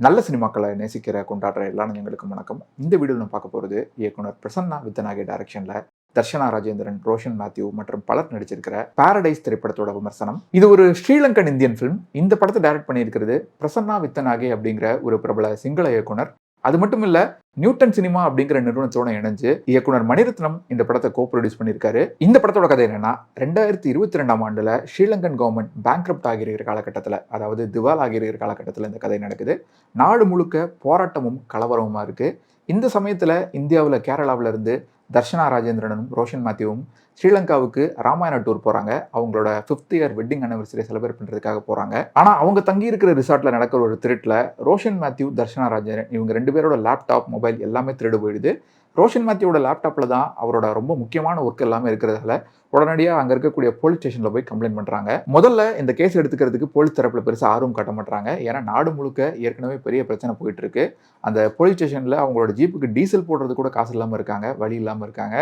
நல்ல சினிமாக்களை நேசிக்கிற கொண்டாடுற எல்லா எங்களுக்கும் வணக்கம். இந்த வீடியோவில் நம்ம பார்க்க போகிறது இயக்குனர் பிரசன்னா வித்தனாகே டைரக்ஷனில் தர்ஷனா ராஜேந்திரன், ரோஷன் மேத்யூ மற்றும் பலர் நடிச்சிருக்கிற பாரடைஸ் திரைப்படத்தோட விமர்சனம். இது ஒரு ஸ்ரீலங்கன் இந்தியன் ஃபிலிம். இந்த படத்தை டைரக்ட் பண்ணியிருக்கிறது பிரசன்னா வித்தனாகே அப்படிங்கிற ஒரு பிரபல சிங்கள இயக்குனர். அது மட்டும் இல்ல, நியூட்டன் சினிமா அப்படிங்கிற நிறுவனத்தோட இணைஞ்சு இயக்குனர் மணிரத்னம் இந்த படத்தை கோ ப்ரொடியூஸ் பண்ணியிருக்காரு. இந்த படத்தோட கதை என்னன்னா, 2022ஆம் ஆண்டுல ஸ்ரீலங்கன் கவர்மெண்ட் பேங்க்ரப்ட் ஆகியிருக்கிற காலகட்டத்தில், அதாவது திவால் ஆகியிருக்கிற காலகட்டத்தில் இந்த கதை நடக்குது. நாடு முழுக்க போராட்டமும் கலவரமுமா இருக்கு. இந்த சமயத்துல இந்தியாவில் கேரளாவில இருந்து தர்ஷனா ராஜேந்திரனும் ரோஷன் மேத்யூவும் ஸ்ரீலங்காவுக்கு ராமாயண டூர் போறாங்க. அவங்களோட 5th year wedding anniversary celebrate பண்றதுக்காக போறாங்க. ஆனா அவங்க தங்கி இருக்கிற ரிசார்ட்ல நடக்கிற ஒரு திருட்டுல ரோஷன் மேத்யூ, தர்ஷனா ராஜேந்திரன் இவங்க 2 பேரோட லேப்டாப், மொபைல் எல்லாமே திருடு போயிடுது. ரோஷன் மேத்யூவோட லேப்டாப்ல தான் அவரோட ரொம்ப முக்கியமான ஒர்க் எல்லாமே இருக்கிறதால உடனடியாக அங்கே இருக்கக்கூடிய போலீஸ் ஸ்டேஷனில் போய் கம்ப்ளைண்ட் பண்ணுறாங்க. முதல்ல இந்த கேஸ் எடுத்துக்கிறதுக்கு போலீஸ் தரப்பில் பெருசாக ஆர்வம் காட்ட மாட்டாங்க. ஏன்னா நாடு முழுக்க ஏற்கனவே பெரிய பிரச்சனை போயிட்டு இருக்கு. அந்த போலீஸ் ஸ்டேஷனில் அவங்களோட ஜீப்புக்கு டீசல் போடுறது கூட காசு இல்லாமல் இருக்காங்க, வழி இல்லாமல் இருக்காங்க.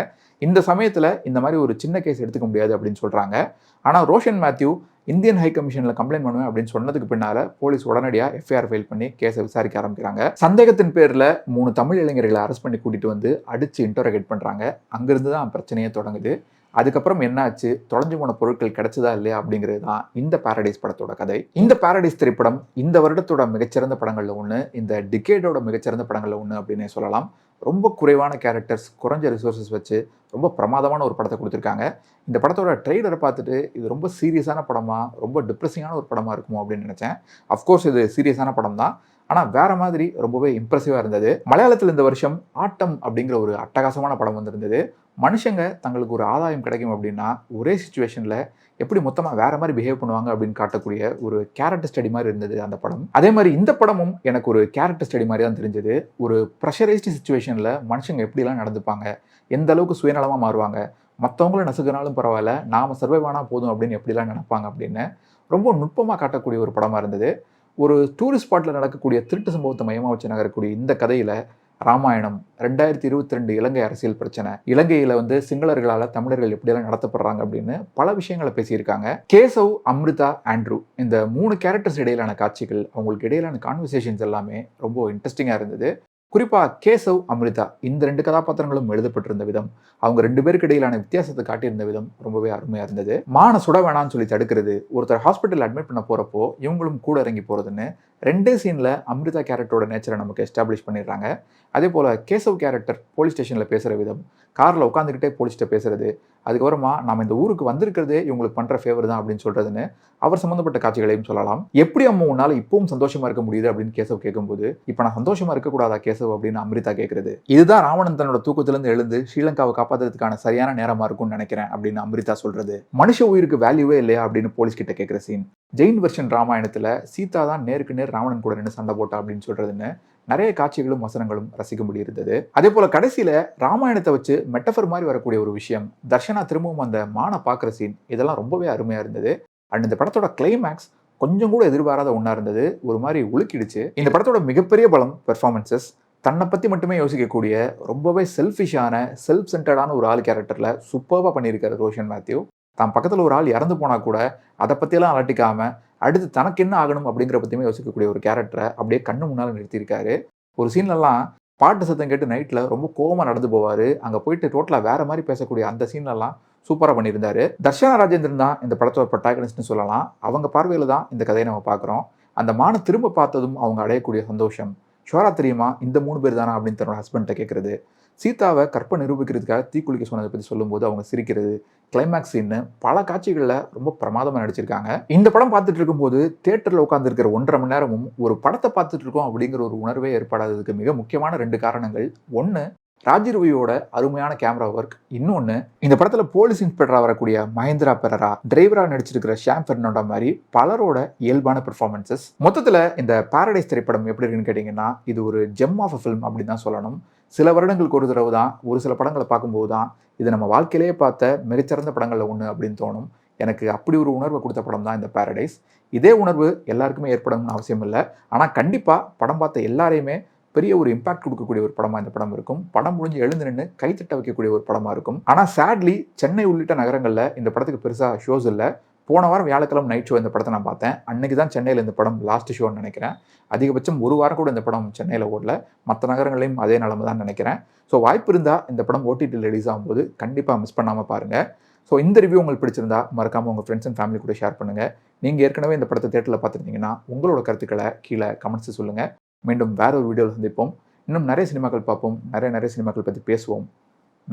இந்த சமயத்தில் இந்த மாதிரி ஒரு சின்ன கேஸ் எடுத்துக்க முடியாது அப்படின்னு சொல்கிறாங்க. ஆனால் ரோஷன் மேத்யூ இந்தியன் ஹை கமிஷனில் கம்ப்ளைண்ட் பண்ணுவேன் அப்படின்னு சொன்னதுக்கு பின்னால போலீஸ் உடனடியாக எஃப்ஐஆர் ஃபைல் பண்ணி கேஸை விசாரிக்க ஆரம்பிக்கிறாங்க. சந்தேகத்தின் பேரில் 3 தமிழ் இளைஞர்களை அரெஸ்ட் பண்ணி கூட்டிட்டு வந்து அடிச்சு இன்டரோகேட் பண்ணுறாங்க. அங்கிருந்து தான் பிரச்சனையே தொடங்குது. அதுக்கப்புறம் என்னாச்சு, தொலைஞ்சு போன பொருட்கள் கிடைச்சதா இல்லையா அப்படிங்கிறது தான் இந்த பாரடைஸ் படத்தோட கதை. இந்த பாரடைஸ் திரைப்படம் இந்த வருடத்தோட மிகச்சிறந்த படங்கள்ல ஒன்று, இந்த டிகேடோட மிகச்சிறந்த படங்கள்ல ஒன்று அப்படின்னே சொல்லலாம். ரொம்ப குறைவான கேரக்டர்ஸ், குறைஞ்ச ரிசோர்ஸஸ் வச்சு ரொம்ப பிரமாதமான ஒரு படத்தை கொடுத்துருக்காங்க. இந்த படத்தோட ட்ரெய்லரை பார்த்துட்டு இது ரொம்ப சீரியஸான படமா, ரொம்ப டிப்ரெசிங்கான ஒரு படமா இருக்குமோ அப்படின்னு நினைச்சேன். அஃப்கோர்ஸ் இது சீரியஸான படம் தான், ஆனால் வேற மாதிரி ரொம்பவே இம்ப்ரெசிவாக இருந்தது. மலையாளத்தில் இந்த வருஷம் ஆட்டம் அப்படிங்கிற ஒரு அட்டகாசமான படம் வந்திருந்தது. மனுஷங்க தங்களுக்கு ஒரு ஆதாயம் கிடைக்கும் அப்படின்னா ஒரே சுச்சுவேஷனில் எப்படி மொத்தமாக வேற மாதிரி பிஹேவ் பண்ணுவாங்க அப்படின்னு காட்டக்கூடிய ஒரு கேரக்டர் ஸ்டடி மாதிரி இருந்தது அந்த படம். அதே மாதிரி இந்த படமும் எனக்கு ஒரு கேரக்டர் ஸ்டடி மாதிரி தான் தெரிஞ்சது. ஒரு ப்ரெஷரைஸ்டு சுச்சுவேஷனில் மனுஷங்க எப்படிலாம் நடந்துப்பாங்க, எந்த அளவுக்கு சுயநலமாக மாறுவாங்க, மற்றவங்கள நசுக்கினாலும் பரவாயில்ல, நாம் சர்வைவ் ஆனால் போதும் அப்படின்னு எப்படிலாம் நினைப்பாங்க அப்படின்னு ரொம்ப நுட்பமாக காட்டக்கூடிய ஒரு படமாக இருந்தது. ஒரு டூரிஸ்ட் ஸ்பாட்டில் நடக்கக்கூடிய திருட்டு சம்பவத்தை மையமாக வச்சு நகரக்கூடிய இந்த கதையில் ராமாயணம், 2022 இலங்கை அரசியல் பிரச்சனை, இலங்கையில் சிங்களர்களால் தமிழர்கள் எப்படியெல்லாம் நடத்தப்படுறாங்க அப்படின்னு பல விஷயங்களை பேசியிருக்காங்க. கேசவ், அம்ரிதா, ஆண்ட்ரூ இந்த 3 கேரக்டர்ஸ் இடையிலான காட்சிகள், அவங்களுக்கு இடையிலான கான்வர்சேஷன்ஸ் எல்லாமே ரொம்ப இன்ட்ரெஸ்டிங்காக இருந்தது. குறிப்பாக கேசவ், அம்ரிதா இந்த 2 கதாபாத்திரங்களும் எழுதப்பட்டிருந்த விதம், அவங்க 2 பேருக்கு இடையிலான வித்தியாசத்தை காட்டியிருந்த விதம் ரொம்பவே அருமையாக இருந்தது. மான சுட வேணான்னு சொல்லி தடுக்கிறது, ஒருத்தர் ஹாஸ்பிட்டல் அட்மிட் பண்ண போகிறப்போ இவங்களும் கூட இறங்கி போகிறதுன்னு 2 சீனில் அம்ரிதா கேரக்டரோட நேச்சரை நமக்கு எஸ்டாப்ளிஷ் பண்ணிடுறாங்க. அதே போல் கேசவ் கேரக்டர் போலீஸ் ஸ்டேஷனில் பேசுகிற விதம், காரில் உட்காந்துக்கிட்டே போலீஸ்கிட்ட பேசுறது, அதுக்கப்புறமா நம்ம இந்த ஊருக்கு வந்திருக்கிறதே இவங்களுக்கு பண்ணுற ஃபேவர் தான் அப்படின்னு சொல்கிறதுன்னு அவர் சம்மந்தப்பட்ட காட்சிகளையும் சொல்லலாம். எப்படி அம்மா உன்னால் இப்பவும் சந்தோஷமாக இருக்க முடியுது அப்படின்னு கேசவ் கேட்கும்போது, இப்போ நான் சந்தோஷமாக இருக்கக்கூடாதா கேசவ் அப்படின்னு அம்ரிதா கேட்குறது, இதுதான் ராவணன் தன்னோட தூக்கத்திலிருந்து எழுந்து ஸ்ரீலங்காவை காப்பாற்றுறதுக்கான சரியான நேரமாக இருக்கும்னு நினைக்கிறேன் அப்படின்னு அம்ரிதா சொல்கிறது, மனுஷ உயிருக்கு வேல்யூவே இல்லையா அப்படின்னு போலீஸ் கிட்ட கேட்குற சீன், ஜெயின் வெர்ஷன் ராமாயணத்தில் சீதா தான் நேருக்கு நேர் ராவணன் கூட நின்று சண்டை போட்டா அப்படின்னு சொல்கிறதுன்னு நிறைய காட்சிகளும் வசனங்களும் ரசிக்க முடியிருந்தது. அதே போல கடைசியில ராமாயணத்தை வச்சு மெட்டஃபர் மாதிரி வரக்கூடிய ஒரு விஷயம், தர்ஷனா திரும்பவும் அந்த மான பார்க்குற சீன், இதெல்லாம் ரொம்பவே அருமையா இருந்தது. அண்ட் இந்த படத்தோட கிளைமேக்ஸ் கொஞ்சம் கூட எதிர்பாராத ஒன்றா இருந்தது. ஒரு மாதிரி உலுக்கிடுச்சு. இந்த படத்தோட மிகப்பெரிய பலம் பெர்ஃபார்மன்சஸ். தன்னை பற்றி மட்டுமே யோசிக்கக்கூடிய ரொம்பவே செல்ஃபிஷான, செல்ஃப் சென்டர்டான ஒரு ஆள் கேரக்டரில் சூப்பராக பண்ணியிருக்காரு ரோஷன் மேத்யூ. தான் பக்கத்தில் ஒரு ஆள் இறந்து போனால் கூட அதை பற்றியெல்லாம் அலட்டிக்காமல் அடுத்து தனக்கு என்ன ஆகணும் அப்படிங்கிற பற்றியுமே யோசிக்கக்கூடிய ஒரு கேரக்டரை அப்படியே கண்ணு முன்னால் நிறுத்தியிருக்காரு. ஒரு சீன்லலாம் பாட்டு சத்தம் கேட்டு நைட்டில் ரொம்ப கோவமாக நடந்து போவார். அங்கே போயிட்டு டோட்டலாக வேற மாதிரி பேசக்கூடிய அந்த சீன்லலாம் சூப்பராக பண்ணியிருந்தாரு. தர்ஷனா ராஜேந்திரன் தான் இந்த படத்தோட ப்ரொட்டாகனிஸ்ட்னு சொல்லலாம். அவங்க பார்வையில் தான் இந்த கதையை நம்ம பார்க்குறோம். அந்த மான திரும்ப பார்த்ததும் அவங்க அடையக்கூடிய சந்தோஷம், ஷோரா தெரியுமா இந்த 3 பேர் தானா அப்படின்னு தன்னோட ஹஸ்பண்ட்டை கேட்குறது, சீதாவை கற்பை நிரூபிக்கிறதுக்காக தீக்குளிக்க சொன்னதை பற்றி சொல்லும்போது அவங்க சிரிக்கிறது, கிளைமேக்ஸ் சீன்னு பல காட்சிகளில் ரொம்ப பிரமாதமாக நடிச்சிருக்காங்க. இந்த படம் பார்த்துட்டு இருக்கும்போது தியேட்டரில் உட்காந்துருக்கிற 1.5 மணி நேரமும் ஒரு படத்தை பார்த்துட்டு இருக்கோம் அப்படிங்கிற ஒரு உணர்வே ஏற்படாததுக்கு மிக முக்கியமான 2 காரணங்கள். ஒன்று, ராஜிரவியோட அருமையான கேமரா ஒர்க். இன்னொன்று, இந்த படத்தில் போலீஸ் இன்ஸ்பெக்டராக வரக்கூடிய மகேந்திரா பெரரா, டிரைவராக நடிச்சிருக்கிற ஷாம் பெர்னாண்டோ மாதிரி பலரோட இயல்பான பெர்ஃபார்மன்சஸ். மொத்தத்தில் இந்த பாரடைஸ் திரைப்படம் எப்படி இருக்குன்னு கேட்டிங்கன்னா, இது ஒரு ஜெம் ஆஃப் அ ஃபிலிம் அப்படின்னு தான் சொல்லணும். சில வருடங்களுக்கு ஒரு தடவை தான், ஒரு சில படங்களை பார்க்கும்போது தான் இது நம்ம வாழ்க்கையிலேயே பார்த்த மிகச்சிறந்த படங்களில் ஒன்று அப்படின்னு தோணும். எனக்கு அப்படி ஒரு உணர்வை கொடுத்த படம் தான் இந்த பாரடைஸ். இதே உணர்வு எல்லாருக்குமே ஏற்படணும்னு அவசியம் இல்லை. ஆனால் கண்டிப்பாக படம் பார்த்த எல்லாரையுமே பெரிய ஒரு இம்பாக்ட் கொடுக்கக்கூடிய ஒரு படமாக இந்த படம் இருக்கும். படம் முடிஞ்சு எழுந்து நின்று கைத்தட்ட வைக்கக்கூடிய ஒரு படமாக இருக்கும். ஆனால் சேட்லி சென்னை உள்ளிட்ட நகரங்களில் இந்த படத்துக்கு பெருசாக ஷோஸ் இல்லை. போன வாரம் வியாழக்கிழமை நைட் ஷோ இந்த படத்தை நான் பார்த்தேன். அன்னைக்கு தான் சென்னையில் இந்த படம் லாஸ்ட் ஷோன்னு நினைக்கிறேன். அதிகபட்சம் ஒரு வாரம் கூட இந்த படம் சென்னையில் ஓடல. மற்ற நகரங்களையும் அதே நிலைமை தான் நினைக்கிறேன். ஸோ வாய்ப்பு இருந்தால் இந்த படம் ஓடிடியில் ரிலீஸ் ஆகும்போது கண்டிப்பாக மிஸ் பண்ணாமல் பாருங்கள். ஸோ இந்த ரிவ்யூ உங்களுக்கு பிடிச்சிருந்தா மறக்காமல் உங்கள் ஃப்ரெண்ட்ஸ் அண்ட் ஃபேமிலி கூட ஷேர் பண்ணுங்கள். நீங்கள் ஏற்கனவே இந்த படத்தை தேட்டரில் பார்த்துருந்தீங்கன்னா உங்களோட கருத்துக்களை கீழே கமெண்ட்ஸ் சொல்லுங்கள். மீண்டும் வேற ஒரு வீடியோவில் சந்திப்போம். இன்னும் நிறைய சினிமாக்கள் பார்ப்போம். நிறைய சினிமாக்கள் பற்றி பேசுவோம்.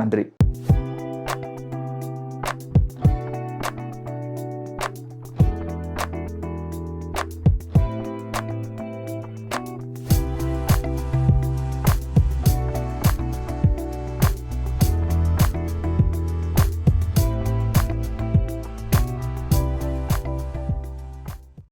நன்றி.